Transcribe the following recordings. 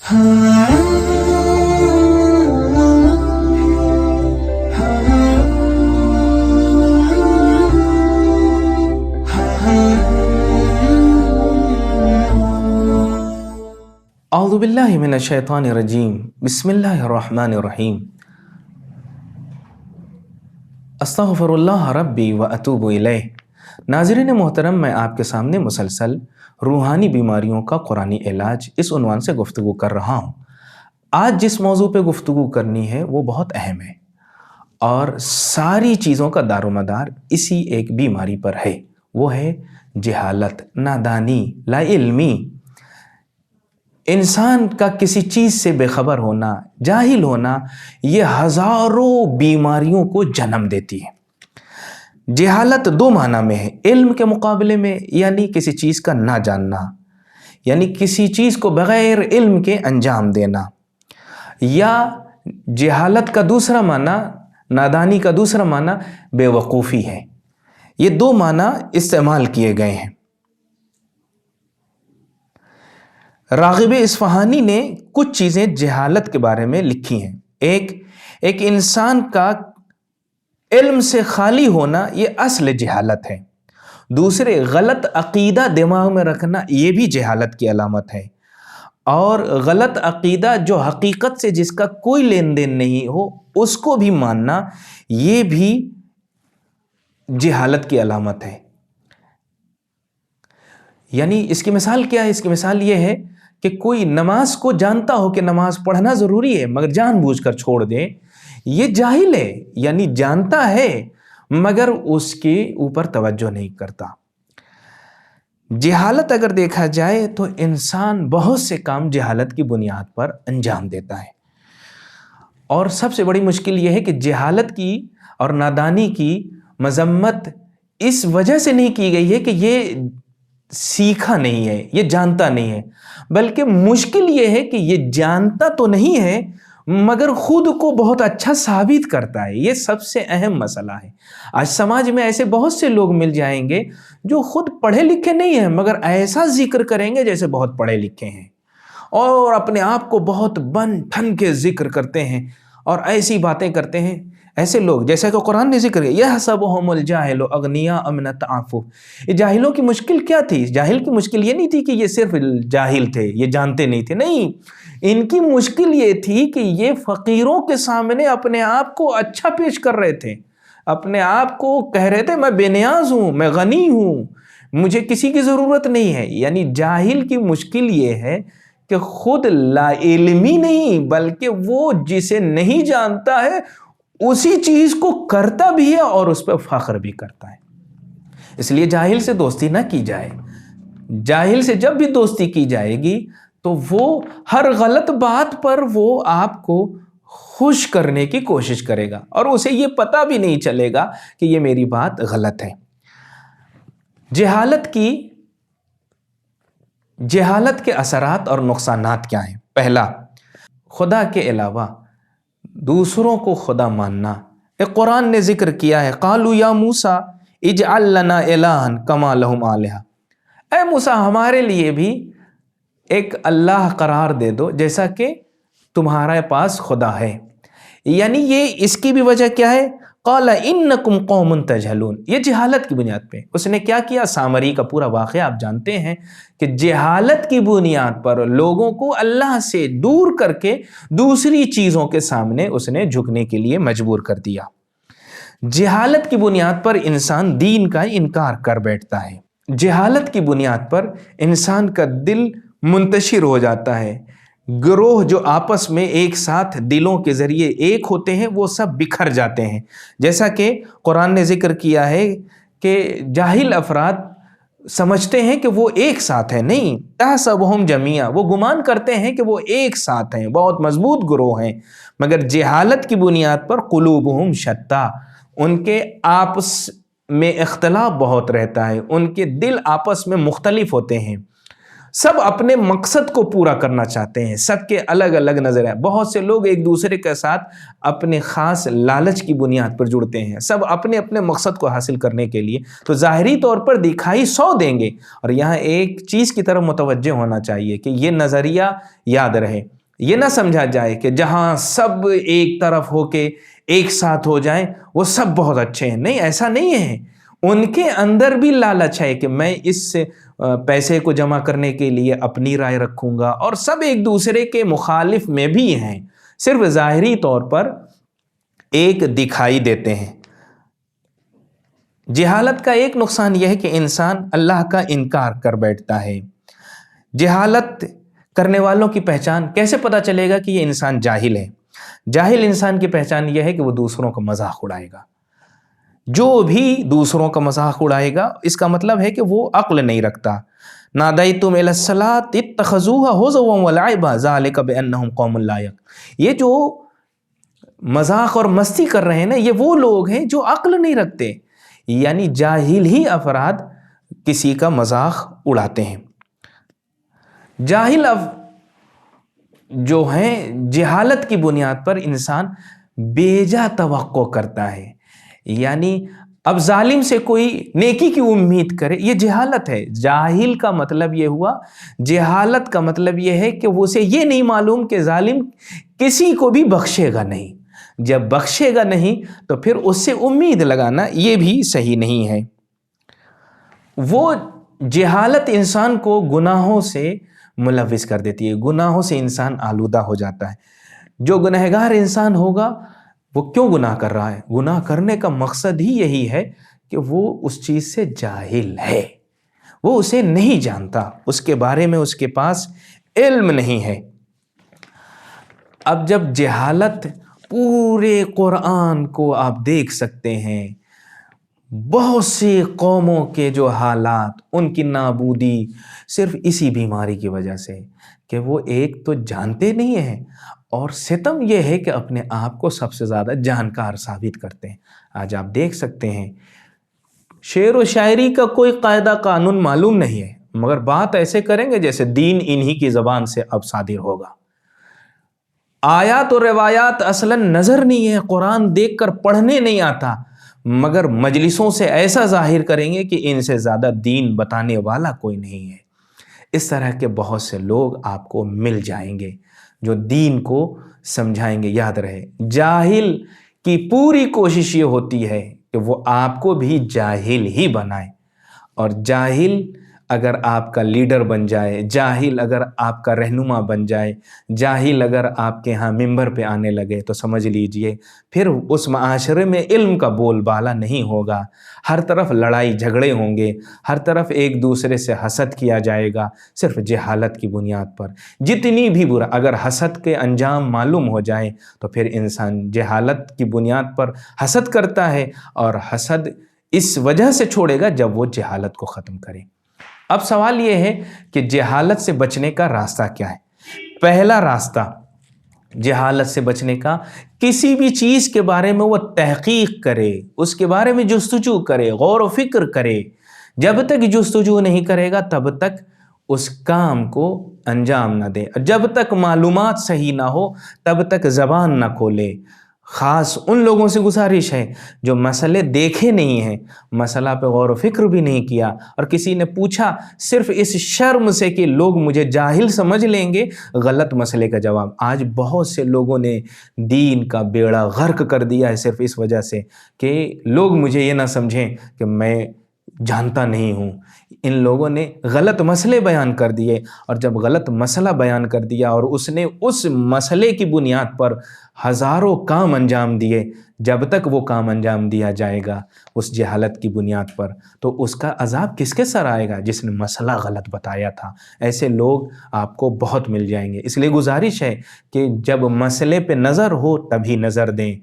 اعوذ باللہ من الشیطان الرجیم، بسم اللہ الرحمن الرحیم، استغفر اللہ ربی و اتوب الیہ۔ ناظرین محترم، میں آپ کے سامنے مسلسل روحانی بیماریوں کا قرآنی علاج اس عنوان سے گفتگو کر رہا ہوں۔ آج جس موضوع پہ گفتگو کرنی ہے وہ بہت اہم ہے اور ساری چیزوں کا دار و مدار اسی ایک بیماری پر ہے، وہ ہے جہالت، نادانی، لا علمی۔ انسان کا کسی چیز سے بے خبر ہونا، جاہل ہونا، یہ ہزاروں بیماریوں کو جنم دیتی ہے۔ جہالت دو معنی میں ہے، علم کے مقابلے میں یعنی کسی چیز کا نہ جاننا، یعنی کسی چیز کو بغیر علم کے انجام دینا، یا جہالت کا دوسرا معنی، نادانی کا دوسرا معنی بے وقوفی ہے۔ یہ دو معنی استعمال کیے گئے ہیں۔ راغب اصفہانی نے کچھ چیزیں جہالت کے بارے میں لکھی ہیں۔ ایک انسان کا علم سے خالی ہونا یہ اصل جہالت ہے۔ دوسرے، غلط عقیدہ دماغ میں رکھنا، یہ بھی جہالت کی علامت ہے۔ اور غلط عقیدہ جو حقیقت سے جس کا کوئی لین دین نہیں ہو اس کو بھی ماننا، یہ بھی جہالت کی علامت ہے۔ یعنی اس کی مثال کیا ہے؟ اس کی مثال یہ ہے کہ کوئی نماز کو جانتا ہو کہ نماز پڑھنا ضروری ہے مگر جان بوجھ کر چھوڑ دے، یہ جاہل ہے، یعنی جانتا ہے مگر اس کے اوپر توجہ نہیں کرتا۔ جہالت اگر دیکھا جائے تو انسان بہت سے کام جہالت کی بنیاد پر انجام دیتا ہے، اور سب سے بڑی مشکل یہ ہے کہ جہالت کی اور نادانی کی مذمت اس وجہ سے نہیں کی گئی ہے کہ یہ سیکھا نہیں ہے، یہ جانتا نہیں ہے، بلکہ مشکل یہ ہے کہ یہ جانتا تو نہیں ہے مگر خود کو بہت اچھا ثابت کرتا ہے۔ یہ سب سے اہم مسئلہ ہے۔ آج سماج میں ایسے بہت سے لوگ مل جائیں گے جو خود پڑھے لکھے نہیں ہیں مگر ایسا ذکر کریں گے جیسے بہت پڑھے لکھے ہیں، اور اپنے آپ کو بہت بن ٹھن کے ذکر کرتے ہیں اور ایسی باتیں کرتے ہیں۔ ایسے لوگ جیسا کہ قرآن نے ذکر کیا، یحسبهم الجاہل اغنیاء من التعفف۔ یہ جاہلوں کی مشکل کیا تھی؟ جاہل کی مشکل یہ نہیں تھی کہ یہ صرف جاہل تھے، یہ جانتے نہیں تھے، نہیں، ان کی مشکل یہ تھی کہ یہ فقیروں کے سامنے اپنے آپ کو اچھا پیش کر رہے تھے، اپنے آپ کو کہہ رہے تھے میں بے نیاز ہوں، میں غنی ہوں، مجھے کسی کی ضرورت نہیں ہے۔ یعنی جاہل کی مشکل یہ ہے کہ خود لا علمی نہیں بلکہ وہ جسے نہیں جانتا ہے اسی چیز کو کرتا بھی ہے اور اس پہ فخر بھی کرتا ہے۔ اس لیے جاہل سے دوستی نہ کی جائے۔ جاہل سے جب بھی دوستی کی جائے گی تو وہ ہر غلط بات پر وہ آپ کو خوش کرنے کی کوشش کرے گا اور اسے یہ پتہ بھی نہیں چلے گا کہ یہ میری بات غلط ہے۔ جہالت کے اثرات اور نقصانات کیا ہیں؟ پہلا، خدا کے علاوہ دوسروں کو خدا ماننا۔ ایک قرآن نے ذکر کیا ہے، قالوا یا موسیٰ اجعل لنا الہا کما لہم آلہہ۔ اے موسیٰ، ہمارے لیے بھی ایک اللہ قرار دے دو جیسا کہ تمہارے پاس خدا ہے۔ یعنی یہ اس کی بھی وجہ کیا ہے؟ قال انکم قوم تجہلون۔ یہ جہالت کی بنیاد پہ اس نے کیا کیا؟ سامری کا پورا واقعہ آپ جانتے ہیں کہ جہالت کی بنیاد پر لوگوں کو اللہ سے دور کر کے دوسری چیزوں کے سامنے اس نے جھکنے کے لیے مجبور کر دیا۔ جہالت کی بنیاد پر انسان دین کا انکار کر بیٹھتا ہے۔ جہالت کی بنیاد پر انسان کا دل منتشر ہو جاتا ہے۔ گروہ جو آپس میں ایک ساتھ دلوں کے ذریعے ایک ہوتے ہیں وہ سب بکھر جاتے ہیں، جیسا کہ قرآن نے ذکر کیا ہے کہ جاہل افراد سمجھتے ہیں کہ وہ ایک ساتھ ہیں، نہیں، تحسبهم جمیعا، وہ گمان کرتے ہیں کہ وہ ایک ساتھ ہیں، بہت مضبوط گروہ ہیں، مگر جہالت کی بنیاد پر قلوبهم شتیٰ، ان کے آپس میں اختلاف بہت رہتا ہے، ان کے دل آپس میں مختلف ہوتے ہیں۔ سب اپنے مقصد کو پورا کرنا چاہتے ہیں، سب کے الگ الگ نظر ہیں۔ بہت سے لوگ ایک دوسرے کے ساتھ اپنے خاص لالچ کی بنیاد پر جڑتے ہیں، سب اپنے اپنے مقصد کو حاصل کرنے کے لیے تو ظاہری طور پر دکھائی 100 دیں گے۔ اور یہاں ایک چیز کی طرف متوجہ ہونا چاہیے کہ یہ نظریہ یاد رہے، یہ نہ سمجھا جائے کہ جہاں سب ایک طرف ہو کے ایک ساتھ ہو جائیں وہ سب بہت اچھے ہیں۔ نہیں، ایسا نہیں ہے، ان کے اندر بھی لالچ ہے کہ میں اس پیسے کو جمع کرنے کے لیے اپنی رائے رکھوں گا، اور سب ایک دوسرے کے مخالف میں بھی ہیں، صرف ظاہری طور پر ایک دکھائی دیتے ہیں۔ جہالت کا ایک نقصان یہ ہے کہ انسان اللہ کا انکار کر بیٹھتا ہے۔ جہالت کرنے والوں کی پہچان کیسے پتہ چلے گا کہ یہ انسان جاہل ہے؟ جاہل انسان کی پہچان یہ ہے کہ وہ دوسروں کا مذاق اڑائے گا۔ جو بھی دوسروں کا مذاق اڑائے گا اس کا مطلب ہے کہ وہ عقل نہیں رکھتا۔ نادیتم الی الصلاۃ اتخذوها ہزوا ولعبا ذلک بانہم قوم لا یعقلون۔ یہ جو مذاق اور مستی کر رہے ہیں نا، یہ وہ لوگ ہیں جو عقل نہیں رکھتے، یعنی جاہل ہی افراد کسی کا مذاق اڑاتے ہیں۔ جاہل جو ہیں، جہالت کی بنیاد پر انسان بیجا توقع کرتا ہے، یعنی اب ظالم سے کوئی نیکی کی امید کرے، یہ جہالت ہے۔ جاہل کا مطلب یہ ہوا، جہالت کا مطلب یہ ہے کہ اسے یہ نہیں معلوم کہ ظالم کسی کو بھی بخشے گا نہیں۔ جب بخشے گا نہیں تو پھر اس سے امید لگانا یہ بھی صحیح نہیں ہے۔ وہ جہالت انسان کو گناہوں سے ملوث کر دیتی ہے، گناہوں سے انسان آلودہ ہو جاتا ہے۔ جو گنہگار انسان ہوگا وہ کیوں گناہ کر رہا ہے؟ گناہ کرنے کا مقصد ہی یہی ہے کہ وہ اس چیز سے جاہل ہے، وہ اسے نہیں جانتا، اس کے بارے میں اس کے پاس علم نہیں ہے۔ اب جب جہالت پورے قرآن کو آپ دیکھ سکتے ہیں، بہت سی قوموں کے جو حالات، ان کی نابودی صرف اسی بیماری کی وجہ سے کہ وہ ایک تو جانتے نہیں ہیں، اور ستم یہ ہے کہ اپنے آپ کو سب سے زیادہ جانکار ثابت کرتے ہیں۔ آج آپ دیکھ سکتے ہیں شعر و شاعری کا کوئی قاعدہ قانون معلوم نہیں ہے، مگر بات ایسے کریں گے جیسے دین انہی کی زبان سے اب صادر ہوگا۔ آیات و روایات اصلاً نظر نہیں ہے، قرآن دیکھ کر پڑھنے نہیں آتا، مگر مجلسوں سے ایسا ظاہر کریں گے کہ ان سے زیادہ دین بتانے والا کوئی نہیں ہے۔ اس طرح کے بہت سے لوگ آپ کو مل جائیں گے جو دین کو سمجھائیں گے۔ یاد رہے، جاہل کی پوری کوشش یہ ہوتی ہے کہ وہ آپ کو بھی جاہل ہی بنائے، اور جاہل اگر آپ کا لیڈر بن جائے، جاہل اگر آپ کا رہنما بن جائے، جاہل اگر آپ کے ہاں ممبر پہ آنے لگے تو سمجھ لیجئے پھر اس معاشرے میں علم کا بول بالا نہیں ہوگا، ہر طرف لڑائی جھگڑے ہوں گے، ہر طرف ایک دوسرے سے حسد کیا جائے گا صرف جہالت کی بنیاد پر۔ جتنی بھی برا، اگر حسد کے انجام معلوم ہو جائیں تو پھر انسان جہالت کی بنیاد پر حسد کرتا ہے، اور حسد اس وجہ سے چھوڑے گا جب وہ جہالت کو ختم کرے۔ اب سوال یہ ہے کہ جہالت سے بچنے کا راستہ کیا ہے؟ پہلا راستہ جہالت سے بچنے کا، کسی بھی چیز کے بارے میں وہ تحقیق کرے، اس کے بارے میں جستجو کرے، غور و فکر کرے۔ جب تک جستجو نہیں کرے گا تب تک اس کام کو انجام نہ دے، جب تک معلومات صحیح نہ ہو تب تک زبان نہ کھولے۔ خاص ان لوگوں سے گزارش ہے جو مسئلے دیکھے نہیں ہیں، مسئلہ پہ غور و فکر بھی نہیں کیا، اور کسی نے پوچھا صرف اس شرم سے کہ لوگ مجھے جاہل سمجھ لیں گے، غلط مسئلے کا جواب۔ آج بہت سے لوگوں نے دین کا بیڑا غرق کر دیا ہے صرف اس وجہ سے کہ لوگ مجھے یہ نہ سمجھیں کہ میں جانتا نہیں ہوں۔ ان لوگوں نے غلط مسئلے بیان کر دیے، اور جب غلط مسئلہ بیان کر دیا اور اس نے اس مسئلے کی بنیاد پر ہزاروں کام انجام دیے، جب تک وہ کام انجام دیا جائے گا اس جہالت کی بنیاد پر تو اس کا عذاب کس کے سر آئے گا؟ جس نے مسئلہ غلط بتایا تھا۔ ایسے لوگ آپ کو بہت مل جائیں گے، اس لیے گزارش ہے کہ جب مسئلے پہ نظر ہو تبھی نظر دیں،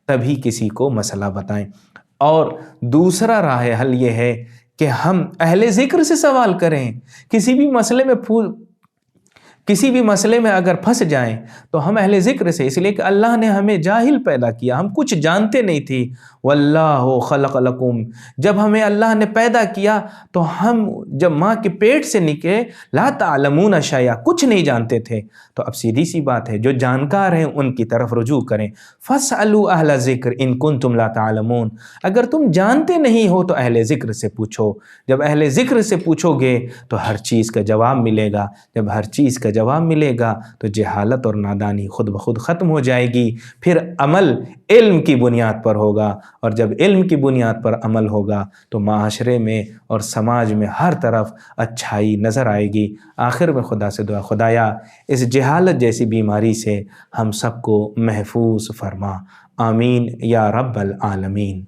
تبھی کسی کو مسئلہ بتائیں۔ اور دوسرا راہ حل یہ ہے کہ ہم اہل ذکر سے سوال کریں، کسی بھی مسئلے میں کسی بھی مسئلے میں اگر پھنس جائیں تو ہم اہل ذکر سے، اس لیے کہ اللہ نے ہمیں جاہل پیدا کیا، ہم کچھ جانتے نہیں تھی۔ واللہ خلق لکم، جب ہمیں اللہ نے پیدا کیا تو ہم جب ماں کے پیٹ سے نکلے لا تعلمون شیئا، کچھ نہیں جانتے تھے۔ تو اب سیدھی سی بات ہے، جو جانکار ہیں ان کی طرف رجوع کریں۔ فاسألوا اہل ذکر ان کنتم لا تعلمون، اگر تم جانتے نہیں ہو تو اہل ذکر سے پوچھو۔ جب اہل ذکر سے پوچھو گے تو ہر چیز کا جواب ملے گا، جب ہر چیز کا جواب ملے گا تو جہالت اور نادانی خود بخود ختم ہو جائے گی۔ پھر عمل علم کی بنیاد پر ہوگا، اور جب علم کی بنیاد پر عمل ہوگا تو معاشرے میں اور سماج میں ہر طرف اچھائی نظر آئے گی۔ آخر میں خدا سے دعا، خدایا اس جہالت جیسی بیماری سے ہم سب کو محفوظ فرما، آمین یا رب العالمین۔